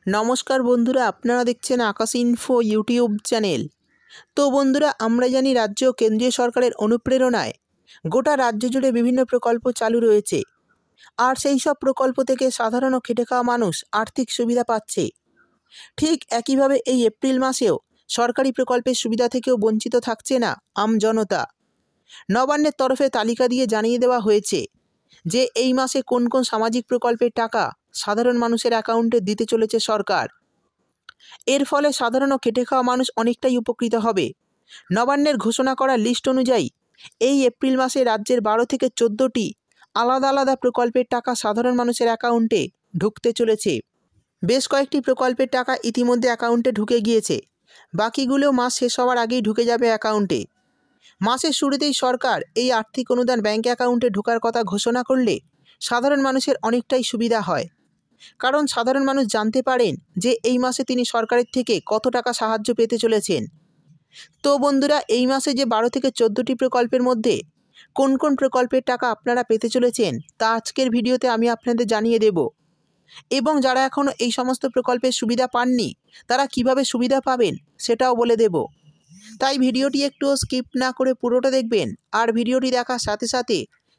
নমস্কার বন্ধুরা, আপনারা দেখছেন আকাশ ইনফো ইউটিউব চ্যানেল। তো বন্ধুরা, আমরা জানি রাজ্য ও কেন্দ্রীয় সরকারের অনুপ্রেরণায় গোটা রাজ্য জুড়ে বিভিন্ন প্রকল্প চালু রয়েছে। আর সেই সব প্রকল্প থেকে সাধারণ ও খেটে খাওয়া মানুষ আর্থিক সুবিধা পাচ্ছে। ঠিক একইভাবে এই এপ্রিল মাসেও সরকারি প্রকল্পের সুবিধা থেকেও বঞ্চিত থাকছে না আমজনতা। নবান্নের তরফে তালিকা দিয়ে জানিয়ে দেওয়া হয়েছে যে এই মাসে কোন কোন সামাজিক প্রকল্পের টাকা সাধারণ মানুষের অ্যাকাউন্টে দিতে চলেছে সরকার। এর ফলে সাধারণ ও খেটে খাওয়া মানুষ অনেকটাই উপকৃত হবে। নবান্নের ঘোষণা করা লিস্ট অনুযায়ী এই এপ্রিল মাসে রাজ্যের 12 থেকে 14টি আলাদা আলাদা প্রকল্পের টাকা সাধারণ মানুষের অ্যাকাউন্টে ঢুকতে চলেছে। বেশ কয়েকটি প্রকল্পের টাকা ইতিমধ্যে অ্যাকাউন্টে ঢুকে গিয়েছে, বাকিগুলো মাস শেষ হওয়ার আগেই ঢুকে যাবে অ্যাকাউন্টে। মাসের শুরুতেই সরকার এই আর্থিক অনুদান ব্যাঙ্ক অ্যাকাউন্টে ঢোকার কথা ঘোষণা করলে সাধারণ মানুষের অনেকটাই সুবিধা হয়, কারণ সাধারণ মানুষ জানতে পারেন যে এই মাসে তিনি সরকারের থেকে কত টাকা সাহায্য পেতে চলেছেন। তো বন্ধুরা, এই মাসে যে 12 থেকে 14টি প্রকল্পের মধ্যে কোন কোন প্রকল্পের টাকা আপনারা পেতে চলেছেন তা আজকের ভিডিওতে আমি আপনাদের জানিয়ে দেব, এবং যারা এখনও এই সমস্ত প্রকল্পের সুবিধা পাননি তারা কিভাবে সুবিধা পাবেন সেটাও বলে দেব। তাই ভিডিওটি একটু স্কিপ না করে পুরোটা দেখবেন। আর ভিডিওটি দেখার সাথে সাথে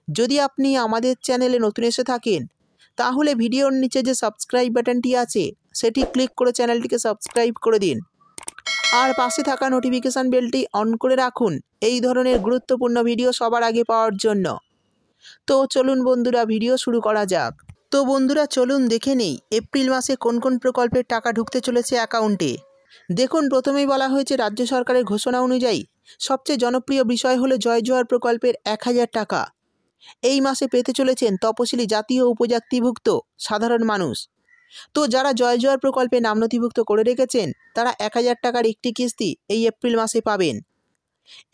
যদি আপনি আমাদের চ্যানেলে নতুন এসে থাকেন তাহলে ভিডিওর নিচে যে সাবস্ক্রাইব বাটনটি আছে সেটি ক্লিক করে চ্যানেলটিকে সাবস্ক্রাইব করে দিন, আর পাশে থাকা নোটিফিকেশান বেলটি অন করে রাখুন এই ধরনের গুরুত্বপূর্ণ ভিডিও সবার আগে পাওয়ার জন্য। তো চলুন বন্ধুরা, ভিডিও শুরু করা যাক। তো বন্ধুরা, চলুন দেখে নেই এপ্রিল মাসে কোন কোন প্রকল্পের টাকা ঢুকতে চলেছে অ্যাকাউন্টে। দেখুন, প্রথমেই বলা হয়েছে রাজ্য সরকারের ঘোষণা অনুযায়ী সবচেয়ে জনপ্রিয় বিষয় হলো জয় জোহার প্রকল্পের 1000 টাকা এই মাসে পেতে চলেছেন তপশিলি জাতি ও উপজাতিভুক্ত সাধারণ মানুষ। তো যারা জয় জোহার প্রকল্পে নাম নথিভুক্ত করে রেখেছেন তারা 1000 টাকার একটি কিস্তি এই এপ্রিল মাসে পাবেন।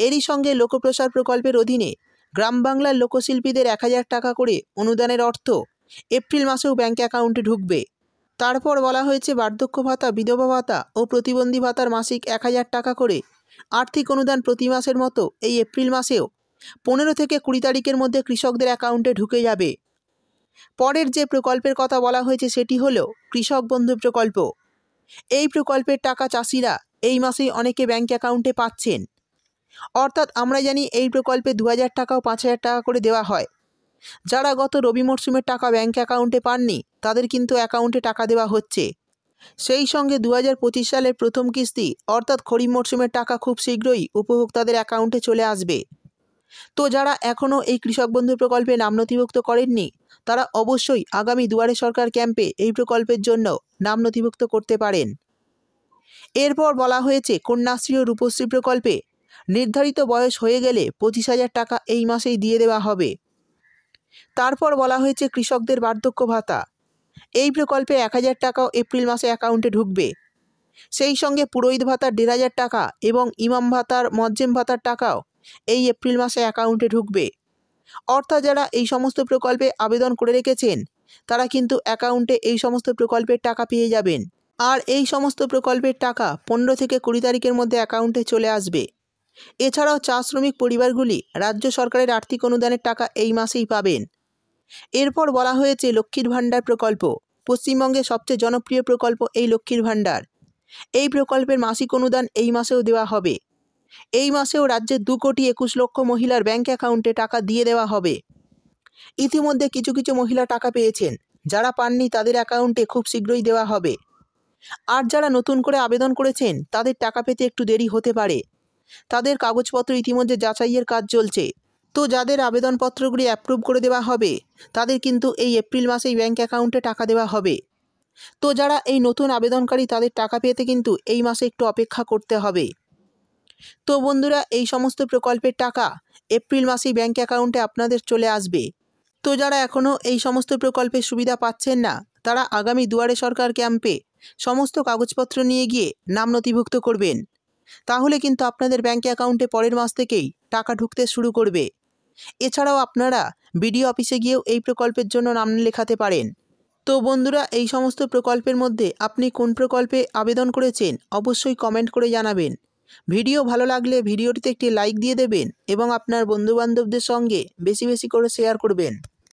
এরই সঙ্গে লোকপ্রসার প্রকল্পের অধীনে গ্রাম বাংলার লোকশিল্পীদের 1000 টাকা করে অনুদানের অর্থ এপ্রিল মাসেও ব্যাঙ্ক অ্যাকাউন্টে ঢুকবে। তারপর বলা হয়েছে বার্ধক্য ভাতা, বিধবা ভাতা ও প্রতিবন্ধী ভাতার মাসিক 1000 টাকা করে আর্থিক অনুদান প্রতি মাসের মতো এই এপ্রিল মাসেও 15 থেকে 20 তারিখের মধ্যে কৃষকদের অ্যাকাউন্টে ঢুকে যাবে। পরের যে প্রকল্পের কথা বলা হয়েছে সেটি হলো কৃষক বন্ধু প্রকল্প। এই প্রকল্পের টাকা চাষিরা এই মাসেই অনেকে ব্যাঙ্ক অ্যাকাউন্টে পাচ্ছেন। অর্থাৎ আমরা জানি এই প্রকল্পে 2000 টাকা ও 5000 টাকা করে দেওয়া হয়। যারা গত রবি মরশুমের টাকা ব্যাঙ্ক অ্যাকাউন্টে পাননি তাদের কিন্তু অ্যাকাউন্টে টাকা দেওয়া হচ্ছে। সেই সঙ্গে 2025 সালের প্রথম কিস্তি অর্থাৎ খরিফ মরশুমের টাকা খুব শীঘ্রই উপভোক্তাদের অ্যাকাউন্টে চলে আসবে। তো যারা এখনও এই কৃষক বন্ধু প্রকল্পে নাম নথিভুক্ত করেননি তারা অবশ্যই আগামী দুয়ারে সরকার ক্যাম্পে এই প্রকল্পের জন্য নাম নথিভুক্ত করতে পারেন। এরপর বলা হয়েছে কন্যাশ্রী ও রূপশ্রী প্রকল্পে নির্ধারিত বয়স হয়ে গেলে 25,000 টাকা এই মাসেই দিয়ে দেওয়া হবে। তারপর বলা হয়েছে কৃষকদের বার্ধক্য ভাতা। এই প্রকল্পে 1000 টাকাও এপ্রিল মাসে অ্যাকাউন্টে ঢুকবে। সেই সঙ্গে পুরোহিত ভাতার 1500 টাকা এবং ইমাম ভাতার, মজ্জেম ভাতার টাকাও এই এপ্রিল মাসে অ্যাকাউন্টে ঢুকবে। অর্থাৎ যারা এই সমস্ত প্রকল্পে আবেদন করে রেখেছেন তারা কিন্তু অ্যাকাউন্টে এই সমস্ত প্রকল্পের টাকা পেয়ে যাবেন। আর এই সমস্ত প্রকল্পের টাকা 15 থেকে 20 তারিখের মধ্যে অ্যাকাউন্টে চলে আসবে। এছাড়াও চা শ্রমিক পরিবারগুলি রাজ্য সরকারের আর্থিক অনুদানের টাকা এই মাসেই পাবেন। এরপর বলা হয়েছে লক্ষ্মীর ভাণ্ডার প্রকল্প। পশ্চিমবঙ্গের সবচেয়ে জনপ্রিয় প্রকল্প এই লক্ষ্মীর ভাণ্ডার। এই প্রকল্পের মাসিক অনুদান এই মাসেও দেওয়া হবে। এই মাসেও রাজ্যের 2,21,00,000 মহিলার ব্যাঙ্ক অ্যাকাউন্টে টাকা দিয়ে দেওয়া হবে। ইতিমধ্যে কিছু কিছু মহিলা টাকা পেয়েছেন, যারা পাননি তাদের অ্যাকাউন্টে খুব শীঘ্রই দেওয়া হবে। আর যারা নতুন করে আবেদন করেছেন তাদের টাকা পেতে একটু দেরি হতে পারে। তাদের কাগজপত্র ইতিমধ্যে যাচাইয়ের কাজ চলছে। তো যাদের আবেদনপত্রগুলি অ্যাপ্রুভ করে দেওয়া হবে তাদের কিন্তু এই এপ্রিল মাসেই ব্যাঙ্ক অ্যাকাউন্টে টাকা দেওয়া হবে। তো যারা এই নতুন আবেদনকারী তাদের টাকা পেতে কিন্তু এই মাসে একটু অপেক্ষা করতে হবে। তো বন্ধুরা, এই সমস্ত প্রকল্পের টাকা এপ্রিল মাসেই ব্যাঙ্ক অ্যাকাউন্টে আপনাদের চলে আসবে। তো যারা এখনও এই সমস্ত প্রকল্পের সুবিধা পাচ্ছেন না তারা আগামী দুয়ারে সরকার ক্যাম্পে সমস্ত কাগজপত্র নিয়ে গিয়ে নাম নথিভুক্ত করবেন। তাহলে কিন্তু আপনাদের ব্যাঙ্ক অ্যাকাউন্টে পরের মাস থেকেই টাকা ঢুকতে শুরু করবে। এছাড়াও আপনারা বিডিও অফিসে গিয়েও এই প্রকল্পের জন্য নাম লেখাতে পারেন। তো বন্ধুরা, এই সমস্ত প্রকল্পের মধ্যে আপনি কোন প্রকল্পে আবেদন করেছেন অবশ্যই কমেন্ট করে জানাবেন। ভিডিও ভালো লাগলে ভিডিওটিতে একটি লাইক দিয়ে দেবেন এবং আপনার বন্ধুবান্ধবদের সঙ্গে বেশি বেশি করে শেয়ার করবেন।